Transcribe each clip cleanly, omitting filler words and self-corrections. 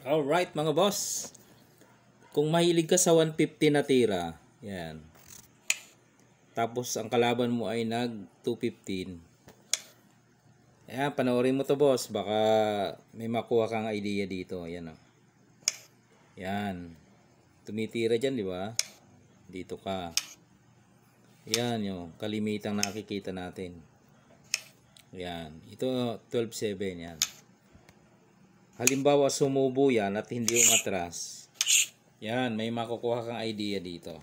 Alright mga boss, kung mahilig ka sa 150 na tira, yan. Tapos ang kalaban mo ay nag 215. Ayan, panoorin mo to boss, baka may makuha kang idea dito. Ayan o. Yan. Tumitira dyan, di ba? Dito ka. Yan yung kalimitang nakikita natin. Yan. Ito 12.7 yan. Halimbawa sumubo yan at hindi umatras. Yan, may makukuha kang idea dito.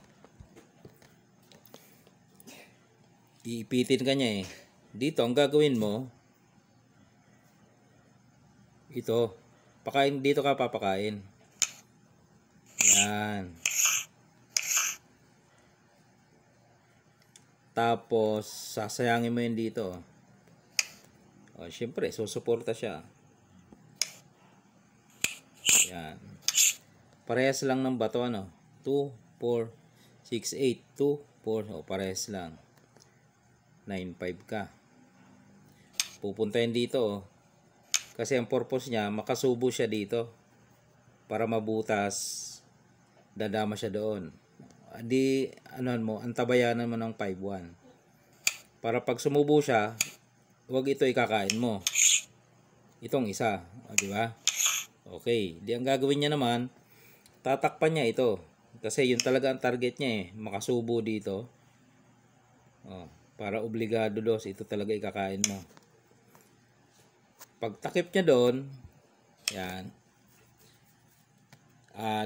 Iipitin ka niya eh. Dito, ang gagawin mo, ito, pakain, dito ka papakain. Yan. Tapos, sasayangin mo yun dito. O, syempre, susuporta siya. Yan. Parehas lang ng bato, ano? 2, 4, 6, 8, 2, 4. O, parehas lang. 9.5 ka. Pupuntahin dito, oh. Kasi ang purpose niya, makasubo siya dito. Para mabutas, dadama siya doon. Di, anuhan mo, antabayanan mo ng 5-1. Para pag sumubo siya, huwag ito ikakain mo. Itong isa, o, di ba? Okay, di ang gagawin niya naman, tatakpan niya ito. Kasi yun talaga ang target niya eh, makasubo dito. O, para obligado dos, ito talaga ikakain mo. Pag takip niya doon, yan,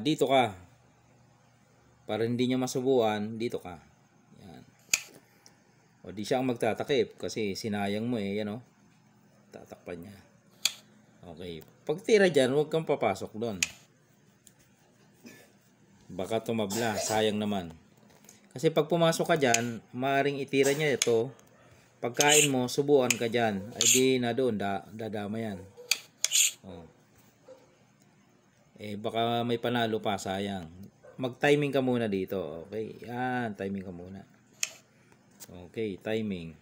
dito ka. Para hindi niya masubuan, dito ka. Yan. O di siya ang magtatakip kasi sinayang mo eh, yan o. Tatakpan niya. Okay. Pag tira dyan, huwag kang papasok doon. Baka tumabla, sayang naman. Kasi pag pumasok ka dyan, maaaring itira niya ito. Pagkain mo, subuan ka dyan. Ay di na doon, dadama yan. Oh. Eh baka may panalo pa, sayang. Mag-timing ka muna dito. Okay, yan, timing ka muna. Okay, timing.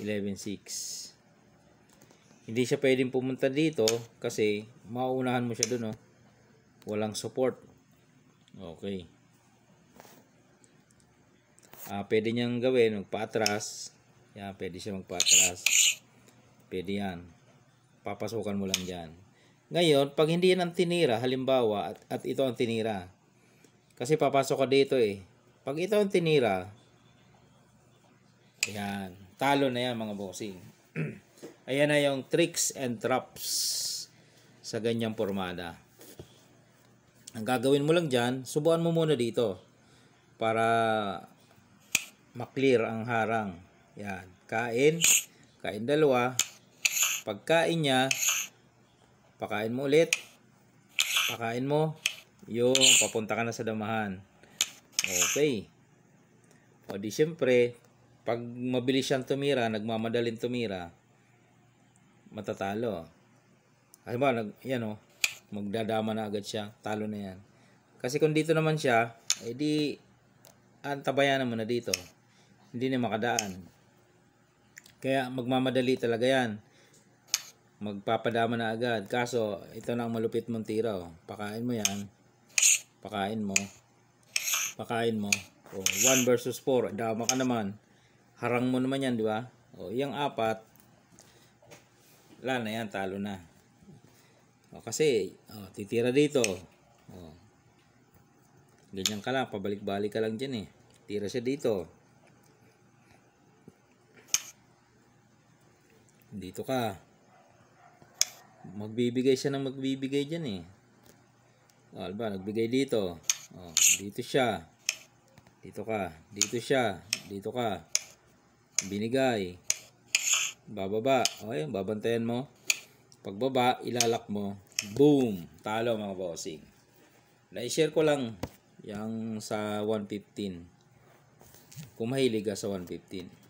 11.6. Hindi siya pwedeng pumunta dito kasi mauunahan mo siya doon, oh. Walang support. Okay. Pwede niyang gawin, magpa-atras. Yan, pwede siya magpa-atras. Pwede yan. Papasukan mo lang dyan. Ngayon, pag hindi yan ang tinira, halimbawa, at ito ang tinira. Kasi papasok ka dito eh. Pag ito ang tinira, yan, talo na yan mga bossing. Ayan na yung tricks and traps sa ganyang formada. Ang gagawin mo lang dyan, subuan mo muna dito para maklear ang harang. Yan, kain dalawa. Pagkain niya, pakain mo ulit. Pakain mo, yung papunta ka na sa damahan. Okay. O di syempre, pag mabilis siyang tumira, nagmamadaling tumira, matatalo. Kasi ba, yan o, magdadama na agad siya, talo na yan. Kasi kung dito naman siya, edi antabayan naman na dito. Hindi na makadaan. Kaya magmamadali talaga yan. Magpapadama na agad. Kaso, ito na ang malupit mong tira. Oh. Pakain mo yan. Pakain mo. Pakain mo. O, 1 versus 4. Dama ka naman. Harang mo naman yan, di ba? O, yung 4, wala na yan, talo na. O, kasi, titira dito. O, ganyan ka lang, pabalik-balik ka lang dyan eh. Tira siya dito. Dito ka. Magbibigay siya ng magbibigay dyan eh. O, alba, nagbigay dito. O, dito siya. Dito ka. Dito siya. Dito ka. Binigay. Bababa. O, yun, babantayan mo. Pagbaba, ilalak mo. Boom! Talo mga bossing. Na-share ko lang yung sa 115. Kung mahilig ka sa 115.